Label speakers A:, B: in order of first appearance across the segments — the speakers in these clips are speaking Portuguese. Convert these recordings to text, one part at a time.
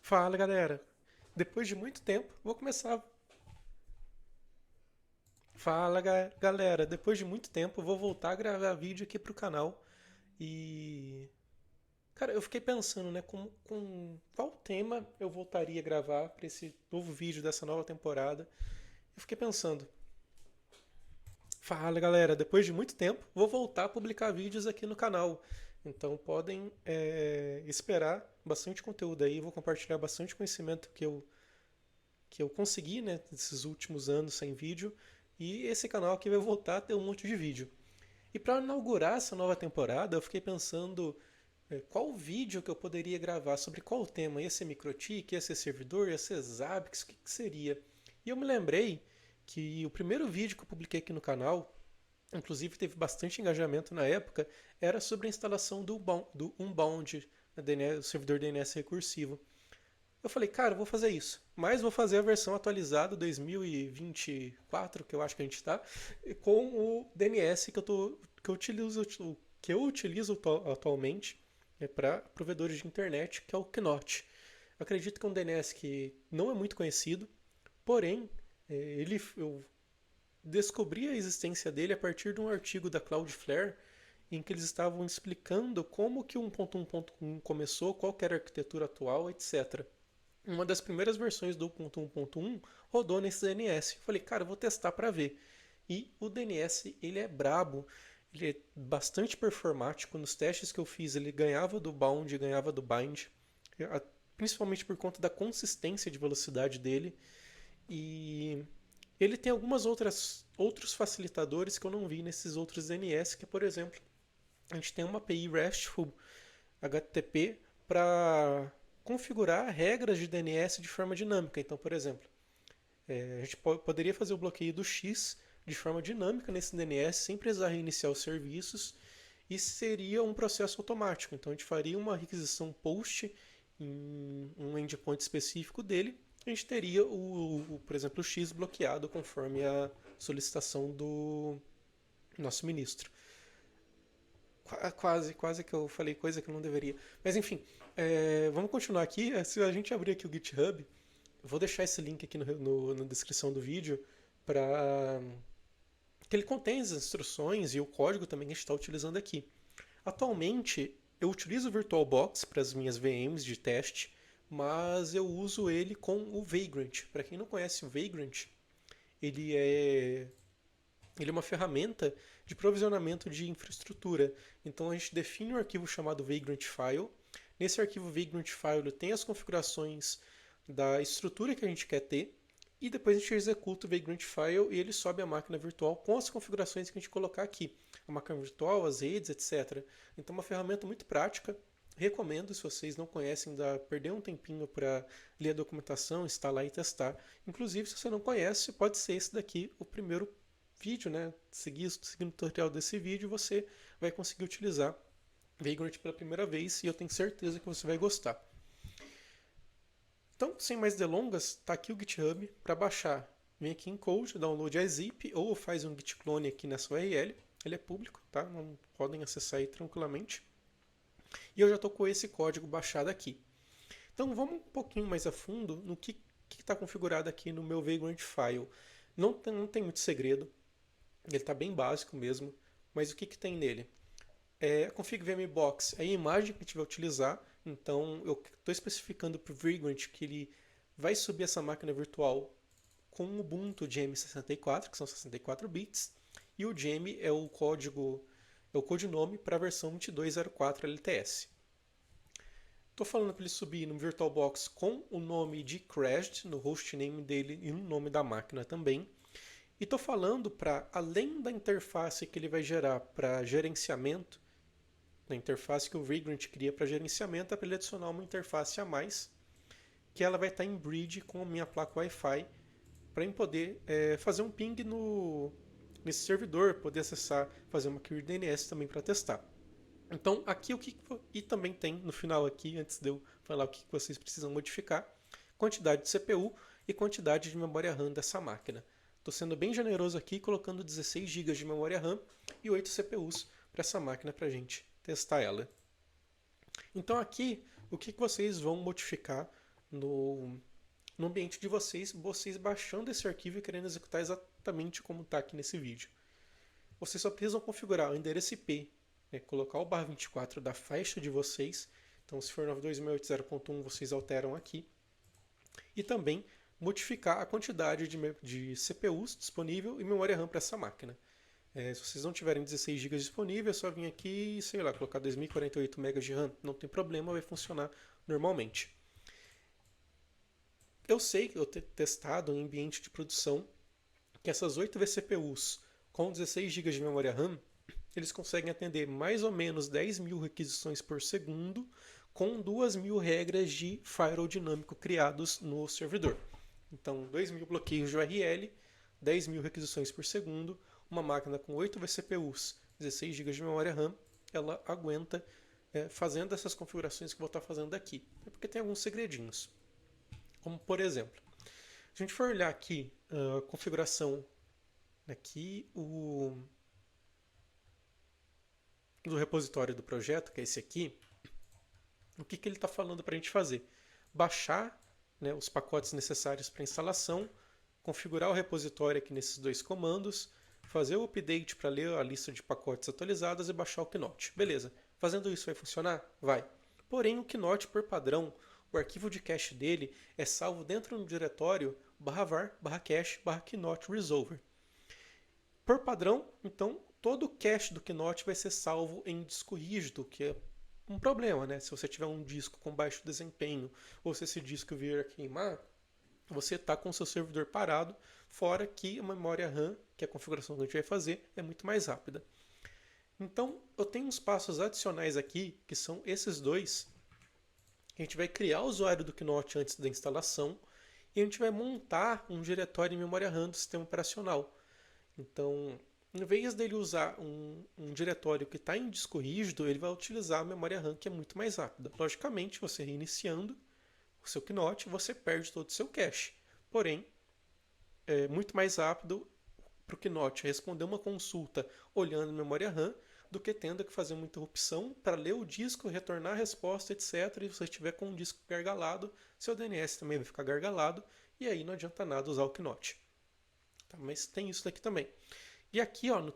A: Fala galera, depois de muito tempo vou começar. Galera, depois de muito tempo vou voltar a gravar vídeo aqui pro canal e. Cara, eu fiquei pensando, né, com qual tema eu voltaria a gravar para esse novo vídeo dessa nova temporada. Eu fiquei pensando, fala galera, depois de muito tempo vou voltar a publicar vídeos aqui no canal. Então podem esperar bastante conteúdo aí, vou compartilhar bastante conhecimento que eu consegui, né, nesses últimos anos sem vídeo, e esse canal aqui vai voltar a ter um monte de vídeo. E para inaugurar essa nova temporada, eu fiquei pensando qual vídeo que eu poderia gravar, sobre qual tema. Ia ser MikroTik, ia ser servidor, ia ser Zabbix, o que seria? E eu me lembrei que o primeiro vídeo que eu publiquei aqui no canal, inclusive teve bastante engajamento na época, era sobre a instalação do Unbound, o servidor DNS recursivo. Eu falei, cara, eu vou fazer isso. Mas vou fazer a versão atualizada 2024, que eu acho que a gente está, com o DNS que eu utilizo atualmente para provedores de internet, que é o Knot. Eu acredito que é um DNS que não é muito conhecido, porém, eu descobri a existência dele a partir de um artigo da Cloudflare em que eles estavam explicando como que o 1.1.1 começou, qual que era a arquitetura atual, etc. Uma das primeiras versões do 1.1.1 rodou nesse DNS. Eu falei, cara, eu vou testar para ver. E o DNS, ele é brabo, ele é bastante performático. Nos testes que eu fiz, ele ganhava do bound, ganhava do bind, principalmente por conta da consistência de velocidade dele. E ele tem algumas outros facilitadores que eu não vi nesses outros DNS, que por exemplo, a gente tem uma API RESTful HTTP para configurar regras de DNS de forma dinâmica. Então, por exemplo, a gente poderia fazer o bloqueio do X de forma dinâmica nesse DNS sem precisar reiniciar os serviços e seria um processo automático. Então, a gente faria uma requisição POST em um endpoint específico dele. A gente teria, por exemplo, o X bloqueado conforme a solicitação do nosso ministro. Quase que eu falei coisa que eu não deveria. Mas enfim, vamos continuar aqui. Se a gente abrir aqui o GitHub, eu vou deixar esse link aqui na descrição do vídeo para que ele contém as instruções e o código também que a gente está utilizando aqui. Atualmente, eu utilizo o VirtualBox para as minhas VMs de teste, mas eu uso ele com o Vagrant. Para quem não conhece o Vagrant, ele é ele é uma ferramenta de provisionamento de infraestrutura. Então a gente define um arquivo chamado Vagrant File. Nesse arquivo Vagrant File tem as configurações da estrutura que a gente quer ter. E depois a gente executa o Vagrant File e ele sobe a máquina virtual com as configurações que a gente colocar aqui. A máquina virtual, as redes, etc. Então é uma ferramenta muito prática. Recomendo, se vocês não conhecem, perder um tempinho para ler a documentação, instalar e testar. Inclusive, se você não conhece, pode ser esse daqui o primeiro vídeo, né? Seguindo o tutorial desse vídeo, você vai conseguir utilizar Vagrant pela primeira vez e eu tenho certeza que você vai gostar. Então, sem mais delongas, está aqui o GitHub para baixar. Vem aqui em Code, download a zip ou faz um git clone aqui nessa URL. Ele é público, tá? Não podem acessar aí tranquilamente. E eu já estou com esse código baixado aqui. Então vamos um pouquinho mais a fundo no que está configurado aqui no meu Vagrant File. Não tem muito segredo, ele está bem básico mesmo, mas o que tem nele? A config vmbox é a imagem que a gente vai utilizar, então eu estou especificando para o Vagrant que ele vai subir essa máquina virtual com o Ubuntu GM64, que são 64 bits, e o GM é o codinome para a versão 2204 LTS. Estou falando para ele subir no VirtualBox com o nome de Crashed, no hostname dele e no nome da máquina também. E estou falando para, além da interface que ele vai gerar para gerenciamento, na interface que o Vagrant cria para gerenciamento, é para ele adicionar uma interface a mais, que ela vai estar em bridge com a minha placa Wi-Fi, para eu poder fazer um ping nesse servidor, poder acessar, fazer uma query DNS também para testar. Então, aqui e também tem no final aqui, antes de eu falar o que vocês precisam modificar, quantidade de CPU e quantidade de memória RAM dessa máquina. Estou sendo bem generoso aqui, colocando 16 GB de memória RAM e 8 CPUs para essa máquina para a gente testar ela. Então aqui, o que vocês vão modificar no, no ambiente de vocês, vocês baixando esse arquivo e querendo executar exatamente como está aqui nesse vídeo. Vocês só precisam configurar o endereço IP, né, colocar o /24 da faixa de vocês. Então, se for 92.168.0.1, vocês alteram aqui. E também modificar a quantidade de CPUs disponível e memória RAM para essa máquina. Se vocês não tiverem 16 GB disponível, é só vir aqui e, sei lá, colocar 2048 MB de RAM. Não tem problema, vai funcionar normalmente. Eu sei que eu tenho testado em ambiente de produção que essas 8 vCPUs com 16 GB de memória RAM, eles conseguem atender mais ou menos 10.000 requisições por segundo com 2.000 regras de firewall dinâmico criados no servidor. Então, 2.000 bloqueios de URL, 10.000 requisições por segundo, uma máquina com 8 vCPUs, 16 GB de memória RAM, ela aguenta fazendo essas configurações que eu vou estar fazendo aqui. É porque tem alguns segredinhos. Como, por exemplo, se a gente for olhar aqui a configuração, aqui do repositório do projeto, que é esse aqui, o que ele está falando para a gente fazer? Baixar, né, os pacotes necessários para instalação, configurar o repositório aqui nesses dois comandos, fazer o update para ler a lista de pacotes atualizadas e baixar o Knout. Beleza. Fazendo isso vai funcionar? Vai. Porém, o Knout, por padrão, o arquivo de cache dele é salvo dentro do diretório /var/cache/Knout resolver. Por padrão, então, todo o cache do Knout vai ser salvo em disco rígido, que é um problema, né? Se você tiver um disco com baixo desempenho, ou se esse disco vier a queimar, você está com o seu servidor parado, fora que a memória RAM, que é a configuração que a gente vai fazer, é muito mais rápida. Então, eu tenho uns passos adicionais aqui, que são esses dois. A gente vai criar o usuário do Knout antes da instalação, e a gente vai montar um diretório em memória RAM do sistema operacional. Então, em vez dele usar um diretório que está em disco rígido, ele vai utilizar a memória RAM, que é muito mais rápida. Logicamente, você reiniciando o seu Knout, você perde todo o seu cache. Porém, é muito mais rápido para o Knout responder uma consulta olhando a memória RAM do que tendo que fazer uma interrupção para ler o disco, retornar a resposta, etc. E se você estiver com um disco gargalado, seu DNS também vai ficar gargalado e aí não adianta nada usar o Knout. Tá? Mas tem isso daqui também. E aqui, ó,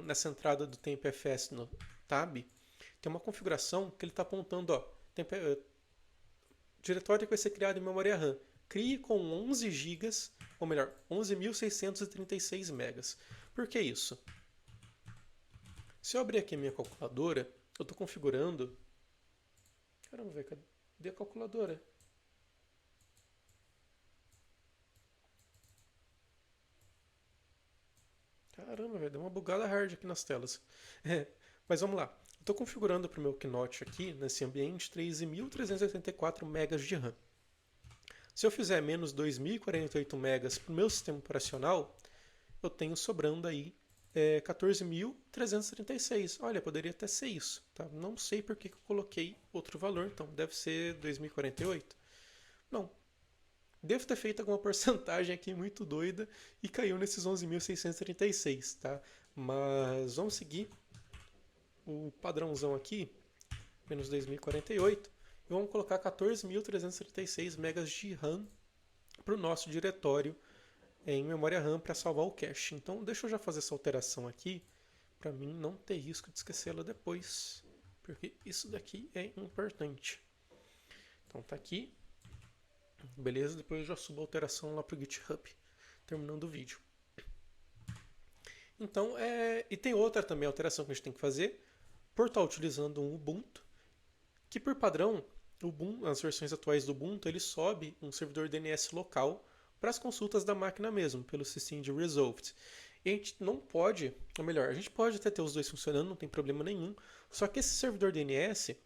A: nessa entrada do TempFS no tab, tem uma configuração que ele está apontando, ó, diretório que vai ser criado em memória RAM. Crie com 11 GB, ou melhor, 11.636 megas. Por que isso? Se eu abrir aqui a minha calculadora, eu estou configurando... Caramba, velho, cadê a calculadora? Caramba, velho, deu uma bugada hard aqui nas telas. Mas vamos lá. Estou configurando para o meu Knout aqui, nesse ambiente, 13.384 megas de RAM. Se eu fizer menos 2.048 megas para o meu sistema operacional, eu tenho sobrando aí 14.336. Olha, poderia até ser isso. Tá? Não sei por que eu coloquei outro valor, então deve ser 2.048. Não. Devo ter feito alguma porcentagem aqui muito doida e caiu nesses 11.636, tá? Mas vamos seguir o padrãozão aqui, menos 2.048, e vamos colocar 14.336 megas de RAM para o nosso diretório em memória RAM para salvar o cache. Então deixa eu já fazer essa alteração aqui, para mim não ter risco de esquecê-la depois, porque isso daqui é importante. Então tá aqui. Beleza, depois eu já subo a alteração lá para o GitHub, terminando o vídeo. Então, e tem outra também alteração que a gente tem que fazer, por estar utilizando um Ubuntu, que por padrão, as versões atuais do Ubuntu, ele sobe um servidor DNS local para as consultas da máquina mesmo, pelo systemd resolved. E a gente não pode, ou melhor, a gente pode até ter os dois funcionando, não tem problema nenhum, só que esse servidor DNS,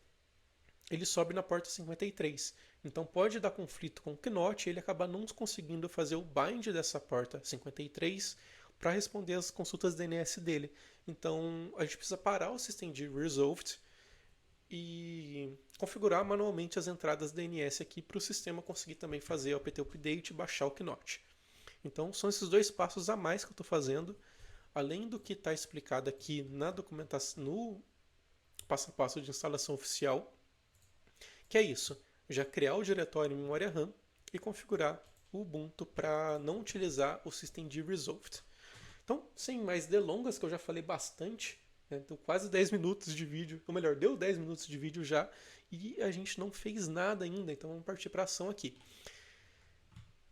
A: ele sobe na porta 53. Então pode dar conflito com o Knout e ele acabar não conseguindo fazer o bind dessa porta 53 para responder as consultas DNS dele. Então a gente precisa parar o systemd resolved e configurar manualmente as entradas DNS aqui para o sistema conseguir também fazer o apt update e baixar o Knout. Então são esses dois passos a mais que eu estou fazendo, além do que está explicado aqui na documentação, no passo a passo de instalação oficial, que é isso. já criar o diretório em memória RAM e configurar o Ubuntu para não utilizar o systemd resolved. Então, sem mais delongas, que eu já falei bastante, né? Deu quase 10 minutos de vídeo, ou melhor, deu 10 minutos de vídeo já, e a gente não fez nada ainda, então vamos partir para a ação aqui.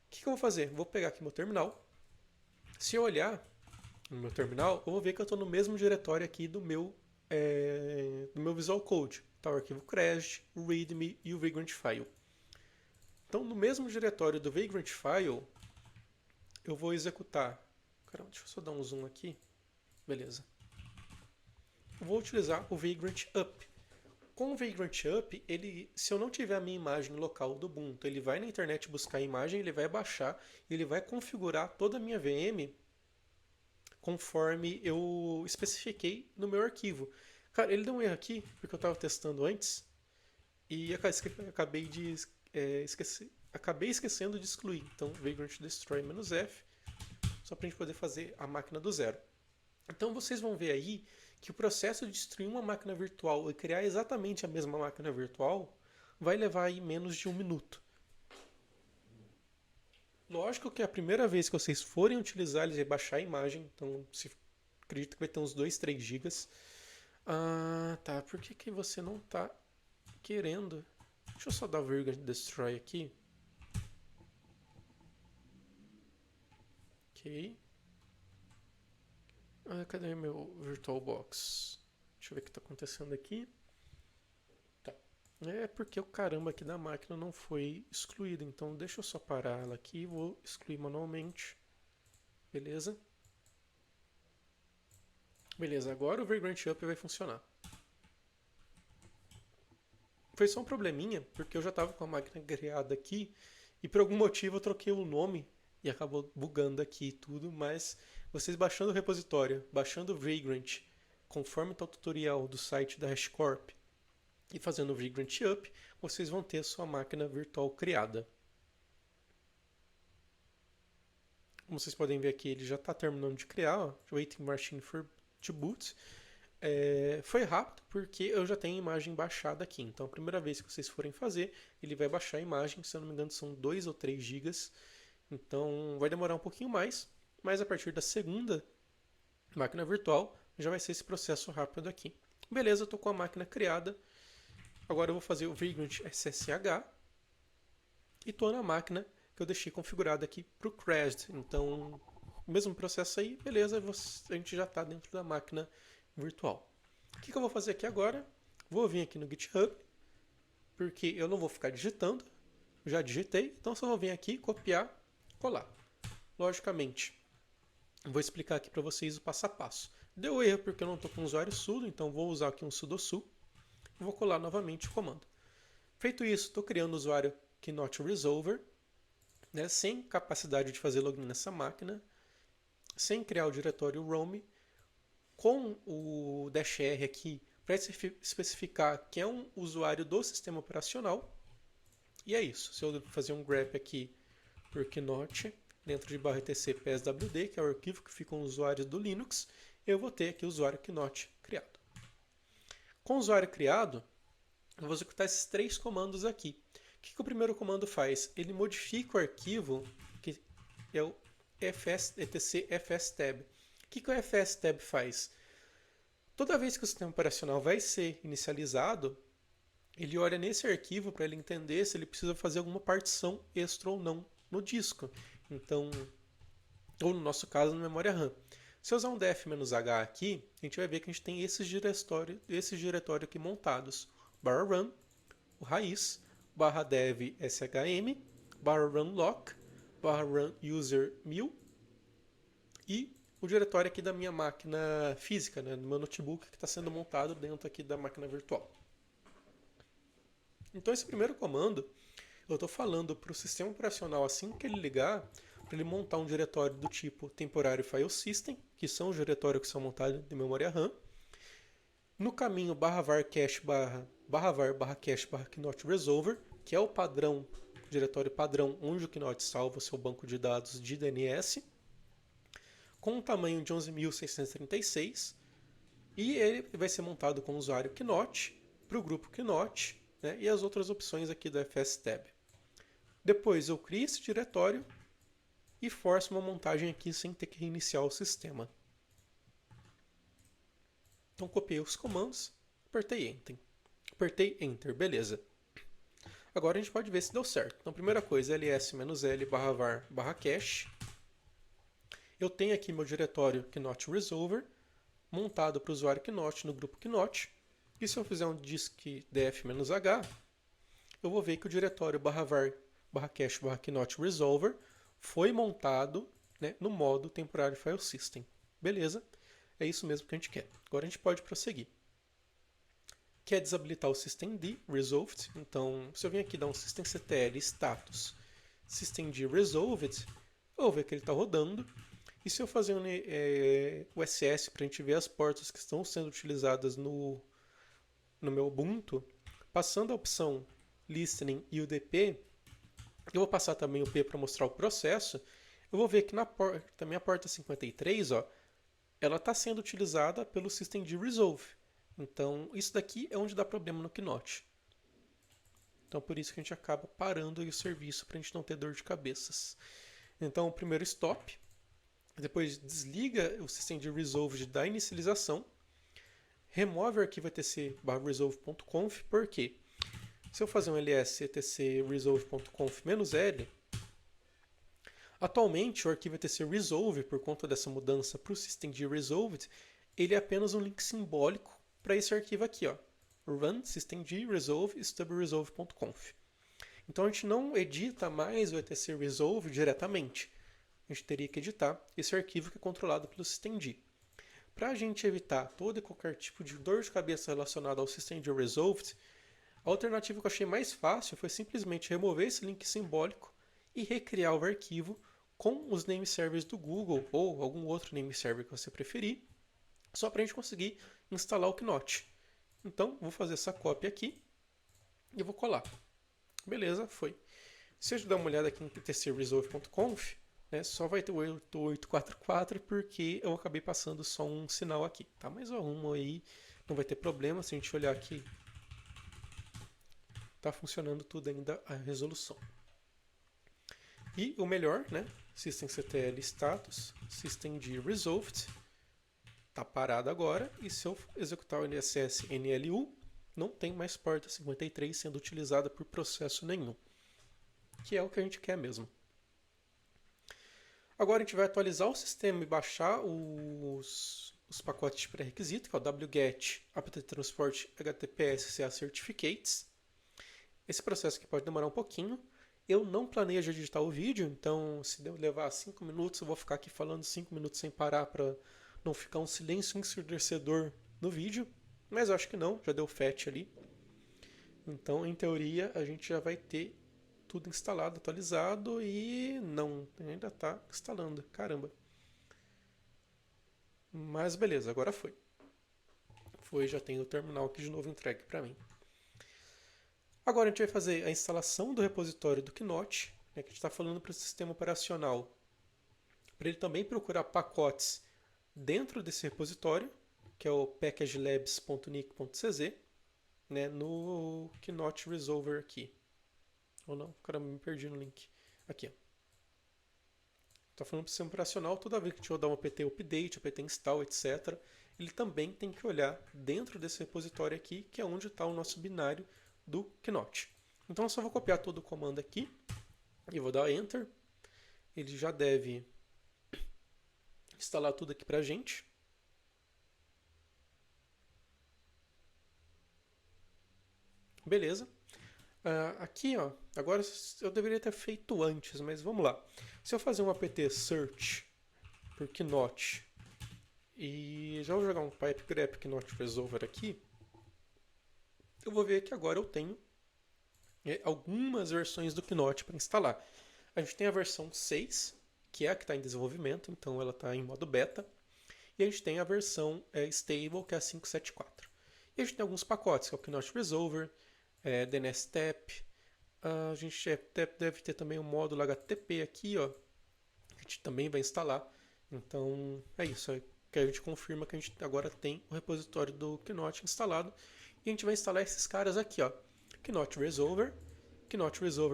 A: O que eu vou fazer? Vou pegar aqui meu terminal. Se eu olhar no meu terminal, eu vou ver que eu estou no mesmo diretório aqui do meu Visual Code. Tá o arquivo crash, o readme e o vagrant file. Então, no mesmo diretório do vagrant file, eu vou executar... Caramba, deixa eu só dar um zoom aqui. Beleza. Eu vou utilizar o vagrant up. Com o vagrant up, se eu não tiver a minha imagem local do Ubuntu, ele vai na internet buscar a imagem, ele vai baixar, ele vai configurar toda a minha VM conforme eu especifiquei no meu arquivo. Cara, ele deu um erro aqui, porque eu estava testando antes, e acabei esquecendo de excluir. Então, vagrant destroy "-f", só para a gente poder fazer a máquina do zero. Então, vocês vão ver aí que o processo de destruir uma máquina virtual e criar exatamente a mesma máquina virtual vai levar aí menos de 1 minuto. Lógico que a primeira vez que vocês forem utilizar, ele vai baixar a imagem, então acredito que vai ter uns 2, 3 gigas. Ah, tá. Por que você não tá querendo? Deixa eu só dar o vagrant destroy aqui. Ok. Ah, cadê meu VirtualBox? Deixa eu ver o que está acontecendo aqui. Tá. É porque o caramba aqui da máquina não foi excluído. Então deixa eu só parar ela aqui e vou excluir manualmente. Beleza? Beleza, agora o Vagrant Up vai funcionar. Foi só um probleminha, porque eu já estava com a máquina criada aqui e por algum motivo eu troquei o nome e acabou bugando aqui e tudo, mas vocês baixando o repositório, baixando o Vagrant, conforme está o tutorial do site da HashiCorp, e fazendo o Vagrant Up, vocês vão ter a sua máquina virtual criada. Como vocês podem ver aqui, ele já está terminando de criar, ó, Waiting Machine for to boot. Foi rápido porque eu já tenho a imagem baixada aqui. Então, a primeira vez que vocês forem fazer, ele vai baixar a imagem. Se eu não me engano, são 2 ou 3 gigas. Então, vai demorar um pouquinho mais. Mas a partir da segunda máquina virtual, já vai ser esse processo rápido aqui. Beleza, eu estou com a máquina criada. Agora eu vou fazer o Vagrant SSH. E estou na máquina que eu deixei configurada aqui para o Crashed. Então, o mesmo processo aí, beleza, a gente já está dentro da máquina virtual. O que eu vou fazer aqui agora? Vou vir aqui no GitHub, porque eu não vou ficar digitando, já digitei, então só vou vir aqui, copiar, colar. Logicamente, vou explicar aqui para vocês o passo a passo. Deu erro porque eu não estou com o usuário sudo, então vou usar aqui um sudosu e vou colar novamente o comando. Feito isso, estou criando o usuário Knot Resolver, né, sem capacidade de fazer login nessa máquina, sem criar o diretório roam, com o -r aqui para especificar que é um usuário do sistema operacional. E é isso. Se eu fazer um grep aqui por Knot, dentro de /etc pswd, que é o arquivo que fica com os usuários do Linux, eu vou ter aqui o usuário Knot criado. Com o usuário criado, eu vou executar esses 3 comandos aqui. O que o primeiro comando faz? Ele modifica o arquivo que é o etc fstab. O que o fstab faz? Toda vez que o sistema operacional vai ser inicializado, ele olha nesse arquivo para ele entender se ele precisa fazer alguma partição extra ou não no disco. Então, ou no nosso caso, na memória RAM. Se eu usar um def-h aqui, a gente vai ver que a gente tem esses diretórios aqui montados. /run, o raiz, /dev shm, /runlock, /run user 1000 e o diretório aqui da minha máquina física, né, do meu notebook que está sendo montado dentro aqui da máquina virtual. Então esse primeiro comando, eu estou falando para o sistema operacional assim que ele ligar, para ele montar um diretório do tipo temporary file system, que são os diretórios que são montados de memória RAM. No caminho /var cache /var cache /knot resolver, que é o padrão, diretório padrão onde o Knot salva o seu banco de dados de DNS, com um tamanho de 11.636, e ele vai ser montado com o usuário Knot, para o grupo Knot, né, e as outras opções aqui do FSTab. Depois eu crio esse diretório e forço uma montagem aqui sem ter que reiniciar o sistema. Então copiei os comandos, apertei Enter, beleza. Agora a gente pode ver se deu certo. Então primeira coisa, ls-l/var/cache. Eu tenho aqui meu diretório Knot Resolver, montado para o usuário Knot no grupo Knot. E se eu fizer um disk df-h, eu vou ver que o diretório /var/cache/knot resolver foi montado, né, no modo temporary file system. Beleza? É isso mesmo que a gente quer. Agora a gente pode prosseguir. Quer desabilitar o systemd resolved? Então, se eu vim aqui dar um systemctl status systemd resolved, eu vou ver que ele está rodando. E se eu fazer o ss para a gente ver as portas que estão sendo utilizadas no meu Ubuntu, passando a opção listening e o dp, eu vou passar também o p para mostrar o processo, eu vou ver que também a porta 53, ó, ela está sendo utilizada pelo systemd resolve. Então, isso daqui é onde dá problema no Knot. Então, por isso que a gente acaba parando aí o serviço para a gente não ter dor de cabeças. Então, o primeiro stop, depois desliga o systemd resolve da inicialização, remove o arquivo etc/resolve.conf, por quê? Se eu fazer um ls etc resolve.conf-l, atualmente o arquivo etc resolve, por conta dessa mudança para o systemd resolved, ele é apenas um link simbólico para esse arquivo aqui, ó, run systemd resolve stubresolve.conf. Então a gente não edita mais o etc resolve diretamente. A gente teria que editar esse arquivo que é controlado pelo systemd. Para a gente evitar todo e qualquer tipo de dor de cabeça relacionada ao systemd resolved, a alternativa que eu achei mais fácil foi simplesmente remover esse link simbólico e recriar o arquivo com os name servers do Google ou algum outro name server que você preferir, só para a gente conseguir instalar o Knot. Então, vou fazer essa cópia aqui e vou colar. Beleza, foi. Se eu dar uma olhada aqui em tcresolve.conf, né, só vai ter o 8844 porque eu acabei passando só um sinal aqui, tá? Mas eu arrumo aí, não vai ter problema. Se a gente olhar aqui, tá funcionando tudo ainda a resolução. E o melhor, né? systemctl status systemd resolved tá parado agora, e se eu executar o nss nlu, não tem mais porta 53 sendo utilizada por processo nenhum, que é o que a gente quer mesmo. Agora a gente vai atualizar o sistema e baixar os pacotes de pré-requisito, que é o wget apt-transport https certificates. Esse processo aqui pode demorar um pouquinho. Eu não planejo editar o vídeo, então se levar 5 minutos, eu vou ficar aqui falando 5 minutos sem parar para não ficar um silêncio ensurdecedor no vídeo. Mas eu acho que não, já deu fetch ali. Então, em teoria, a gente já vai ter tudo instalado, atualizado, e não, ainda está instalando, caramba. Mas beleza, agora foi. Foi, já tem o terminal aqui de novo entregue para mim. Agora a gente vai fazer a instalação do repositório do Knot, né, que a gente está falando para o sistema operacional, para ele também procurar pacotes dentro desse repositório, que é o packagelabs.nic.cz, né, no Knot Resolver aqui. Ou não, caramba, me perdi no link. Aqui, está falando para o sistema operacional, toda vez que a gente rodar um apt update, apt install, etc., ele também tem que olhar dentro desse repositório aqui, que é onde está o nosso binário do Knot. Então eu só vou copiar todo o comando aqui e vou dar Enter. Ele já deve instalar tudo aqui pra gente. Beleza. Aqui, ó, agora eu deveria ter feito antes, mas vamos lá. Se eu fazer um apt search por Knot e já vou jogar um pipe grep Knot Resolver aqui, eu vou ver que agora eu tenho algumas versões do Knot para instalar. A gente tem a versão 6, que é a que está em desenvolvimento, então ela está em modo beta. E a gente tem a versão stable, que é a 5.7.4. E a gente tem alguns pacotes, que é o Knot Resolver, DNSTEP. A gente deve ter também o módulo HTTP aqui, ó, que a gente também vai instalar. Então é isso, que a gente confirma que a gente agora tem o repositório do Knot instalado. E a gente vai instalar esses caras aqui, ó. Knot Resolver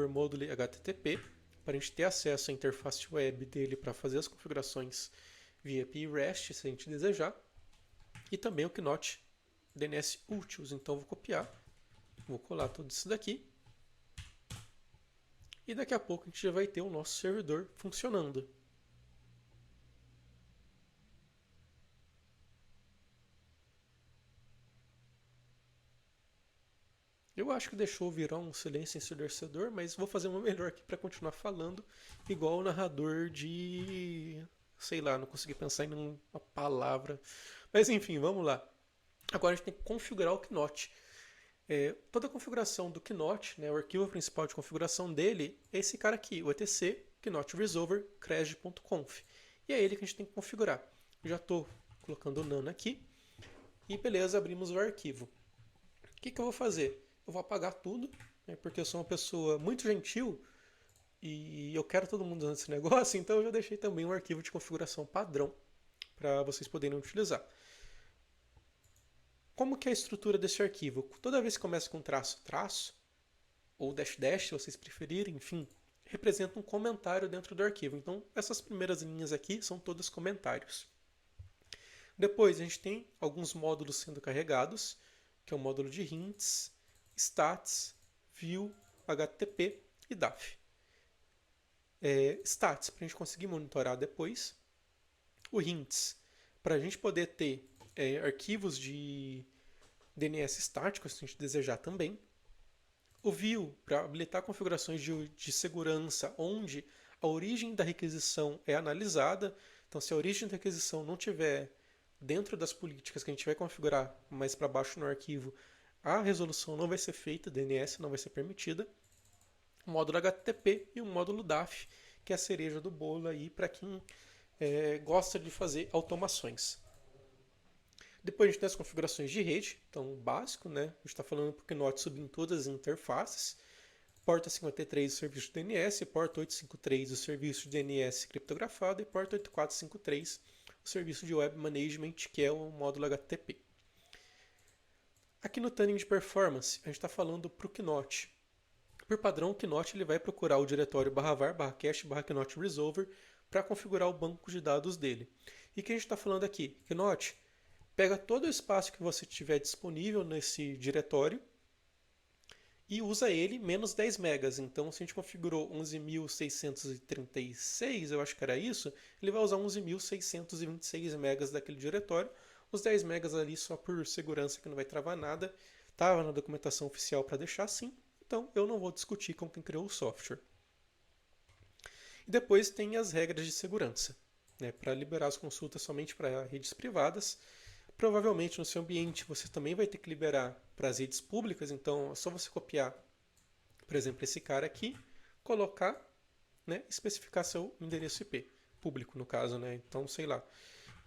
A: Module HTTP, para a gente ter acesso à interface web dele para fazer as configurações via API REST, se a gente desejar. E também o Knot DNS Utils. Então eu vou copiar, vou colar tudo isso daqui. E daqui a pouco a gente já vai ter o nosso servidor funcionando. Eu acho que deixou virar um silêncio ensurdecedor, mas vou fazer uma melhor aqui para continuar falando, igual o narrador de... sei lá, não consegui pensar em uma palavra. Mas enfim, vamos lá. Agora a gente tem que configurar o Knot. Toda a configuração do Knot, né, o arquivo principal de configuração dele, é esse cara aqui, o etc knot resolver crej.conf. E é ele que a gente tem que configurar. Já estou colocando o nano aqui. E beleza, abrimos o arquivo. O que eu vou fazer? Eu vou apagar tudo, né, porque eu sou uma pessoa muito gentil e eu quero todo mundo usando esse negócio, então eu já deixei também um arquivo de configuração padrão para vocês poderem utilizar. Como que é a estrutura desse arquivo? Toda vez que começa com traço, traço, ou dash dash, se vocês preferirem, enfim, representa um comentário dentro do arquivo. Então, essas primeiras linhas aqui são todas comentários. Depois, a gente tem alguns módulos sendo carregados, que é o módulo de hints, stats, view, http e daf. Stats, para a gente conseguir monitorar depois. O hints, para a gente poder ter arquivos de DNS estáticos, se a gente desejar também. O view, para habilitar configurações de segurança, onde a origem da requisição é analisada. Então, se a origem da requisição não tiver dentro das políticas que a gente vai configurar mais para baixo no arquivo, a resolução não vai ser feita, DNS não vai ser permitida. O módulo HTTP e o módulo DAF, que é a cereja do bolo aí para quem gosta de fazer automações. Depois a gente tem as configurações de rede, então básico, né? A gente está falando porque o Knot subir em todas as interfaces. Porta 53 o serviço de DNS, porta 853 o serviço de DNS criptografado e porta 8453 o serviço de Web Management, que é o módulo HTTP. Aqui no tuning de performance, a gente está falando para o Knot. Por padrão, o Knot ele vai procurar o diretório /var, /cache, /knot resolver para configurar o banco de dados dele. E o que a gente está falando aqui? Knot pega todo o espaço que você tiver disponível nesse diretório e usa ele menos 10 megas. Então, se a gente configurou 11.636, eu acho que era isso, ele vai usar 11.626 megas daquele diretório. Os 10 megas ali só por segurança, que não vai travar nada. Estava na documentação oficial para deixar assim, então eu não vou discutir com quem criou o software. E depois tem as regras de segurança, né, para liberar as consultas somente para redes privadas. Provavelmente no seu ambiente você também vai ter que liberar para as redes públicas, então é só você copiar, por exemplo, esse cara aqui, colocar, né, especificar seu endereço IP, público no caso, né? Então, sei lá,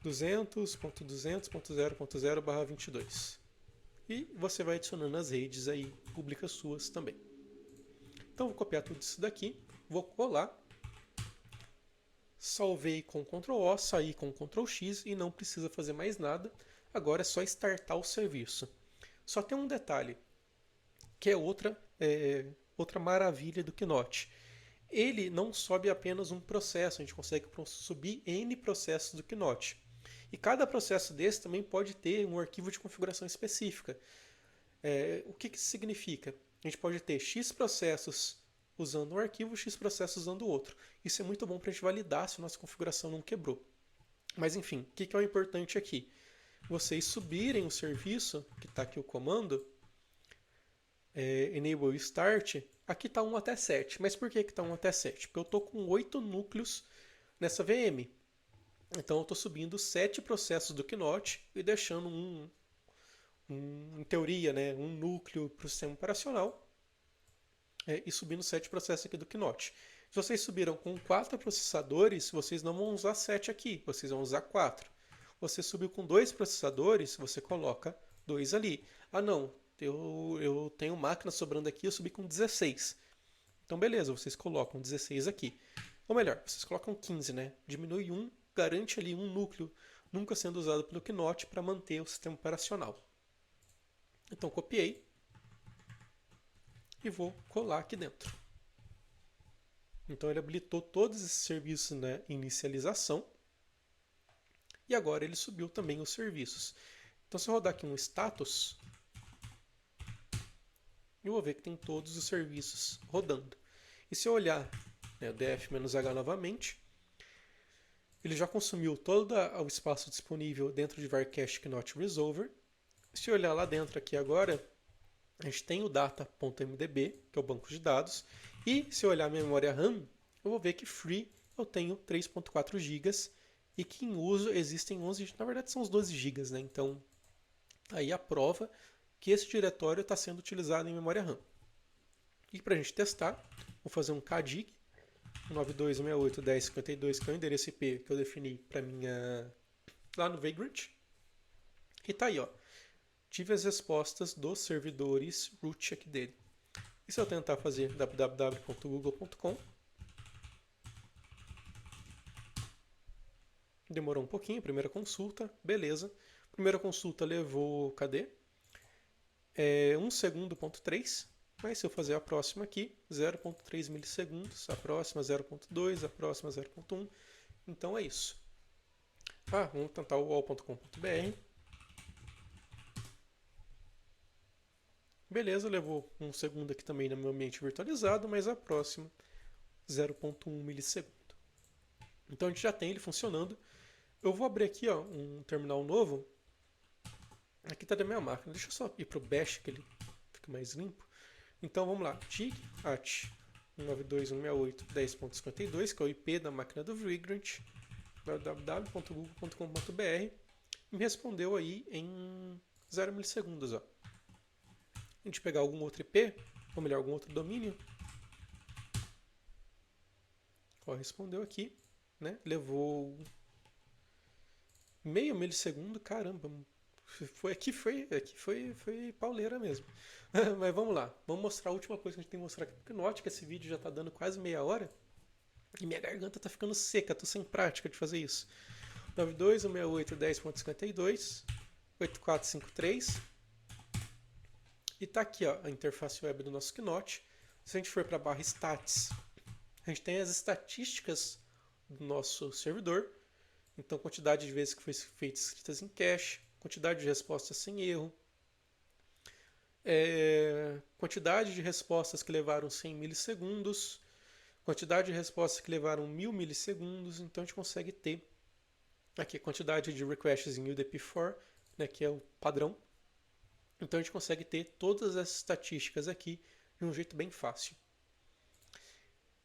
A: 200.200.0.0/22. E você vai adicionando as redes aí públicas suas também. Então, vou copiar tudo isso daqui, vou colar, salvei com Ctrl O, saí com Ctrl X e não precisa fazer mais nada. Agora é só startar o serviço. Só tem um detalhe, que é outra maravilha do Knot. Ele não sobe apenas um processo, a gente consegue subir N processos do Knot. E cada processo desse também pode ter um arquivo de configuração específica. O que isso significa? A gente pode ter X processos usando um arquivo, X processos usando o outro. Isso é muito bom para a gente validar se a nossa configuração não quebrou. Mas enfim, o que é o importante aqui? Vocês subirem o serviço, que está aqui o comando, enable start, aqui está 1 até 7. Mas por que está 1 até 7? Porque eu estou com 8 núcleos nessa VM. Então eu estou subindo 7 processos do Knot e deixando em teoria, né, um núcleo para o sistema operacional e subindo 7 processos aqui do Knot. Se vocês subiram com 4 processadores, vocês não vão usar 7 aqui, vocês vão usar 4. Você subiu com 2 processadores, você coloca 2 ali. Ah não, eu tenho máquina sobrando aqui, eu subi com 16. Então beleza, vocês colocam 16 aqui. Ou melhor, vocês colocam 15, né? Diminui 1, garante ali um núcleo nunca sendo usado pelo Knot para manter o sistema operacional. Então copiei. e vou colar aqui dentro. Então ele habilitou todos esses serviços na inicialização e agora ele subiu também os serviços. Então se eu rodar aqui um status, eu vou ver que tem todos os serviços rodando. E se eu olhar, né, o df-h novamente, ele já consumiu todo o espaço disponível dentro de varchar not resolver. Se eu olhar lá dentro aqui agora, a gente tem o data.mdb, que é o banco de dados, e se eu olhar a memória RAM, eu vou ver que free eu tenho 3.4 GB e que em uso existem 11, na verdade são os 12 GB, né? Então, aí a prova que esse diretório está sendo utilizado em memória RAM. E para a gente testar, vou fazer um kdig 92.168.10.52, que é o endereço IP que eu defini para minha lá no Vagrant. E tá aí, ó. Tive as respostas dos servidores root aqui dele. E se eu tentar fazer www.google.com, demorou um pouquinho, primeira consulta, beleza. Primeira consulta levou, cadê? 1 segundo, ponto 3. Mas se eu fazer a próxima aqui, 0.3 milissegundos, a próxima 0.2, a próxima 0.1. Então é isso. Vamos tentar o wall.com.br. Beleza, levou um segundo aqui também no meu ambiente virtualizado, mas a próxima 0.1 milissegundo. Então a gente já tem ele funcionando. Eu vou abrir aqui, ó, um terminal novo. Aqui está da minha máquina. Deixa eu só ir para o bash, que ele fica mais limpo. Então vamos lá, tig@192.168.10.52, que é o IP da máquina do Vagrant, www.google.com.br, me respondeu aí em 0 milissegundos. Ó. A gente pegar algum outro IP, ou melhor, algum outro domínio, ó, respondeu aqui, né? Levou meio milissegundo, caramba, foi pauleira mesmo. Mas vamos lá, vamos mostrar a última coisa que a gente tem que mostrar aqui. Porque note que esse vídeo já está dando quase meia hora e minha garganta está ficando seca, estou sem prática de fazer isso. 92.168.10.52, 8453. E tá aqui, ó, a interface web do nosso Knot. Se a gente for para a barra Stats, a gente tem as estatísticas do nosso servidor. Então, quantidade de vezes que foi feita escritas em cache, quantidade de respostas sem erro, quantidade de respostas que levaram 100 milissegundos, quantidade de respostas que levaram 1000 milissegundos. Então, a gente consegue ter aqui a quantidade de requests em UDP4, né, que é o padrão. Então, a gente consegue ter todas as estatísticas aqui de um jeito bem fácil.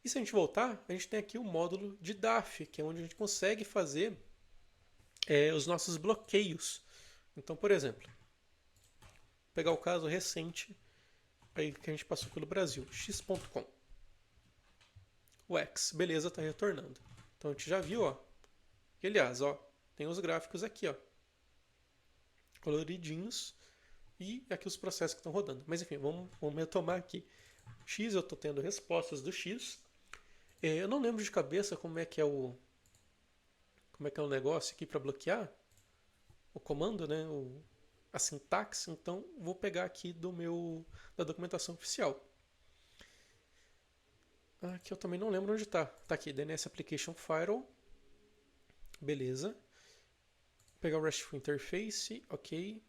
A: E se a gente voltar, a gente tem aqui o módulo de DAF, que é onde a gente consegue fazer os nossos bloqueios. Então, por exemplo, vou pegar o caso recente aí que a gente passou pelo Brasil, x.com. O X, beleza, está retornando. Então a gente já viu, ó. E, aliás, ó, tem os gráficos aqui, ó, coloridinhos, e aqui os processos que estão rodando. Mas enfim, vamos retomar aqui. X, eu estou tendo respostas do X. Eu não lembro de cabeça como é que é o negócio aqui para bloquear o comando, né? A sintaxe. Então vou pegar aqui da documentação oficial. Aqui eu também não lembro onde está. Está aqui, DNS Application Firewall. Beleza. Vou pegar o RESTful Interface, ok.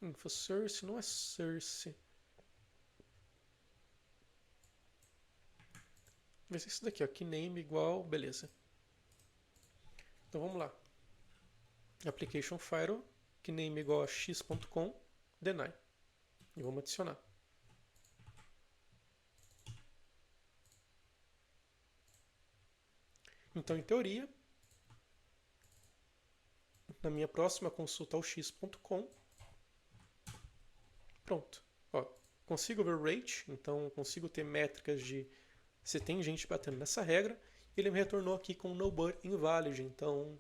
A: InfoSource, não é source. Vai ser isso daqui, ó, keyname igual, beleza. Então vamos lá. Application Firewall, keyname igual a x.com, deny. E vamos adicionar. Então, em teoria, na minha próxima consulta ao x.com, pronto. Ó, consigo ver rate, então consigo ter métricas de se tem gente batendo nessa regra. Ele me retornou aqui com nobody invalid, então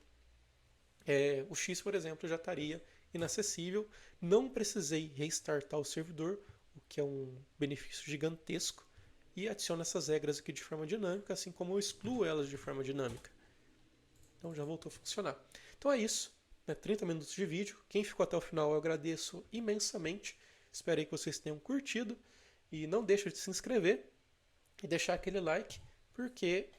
A: o X, por exemplo, já estaria inacessível. Não precisei restartar o servidor, o que é um benefício gigantesco, e adiciono essas regras aqui de forma dinâmica, assim como eu excluo elas de forma dinâmica. Então já voltou a funcionar. Então é isso. né, 30 minutos de vídeo. Quem ficou até o final eu agradeço imensamente. Espero que vocês tenham curtido. E não deixa de se inscrever e deixar aquele like, porque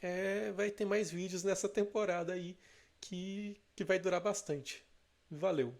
A: vai ter mais vídeos nessa temporada aí que vai durar bastante. Valeu!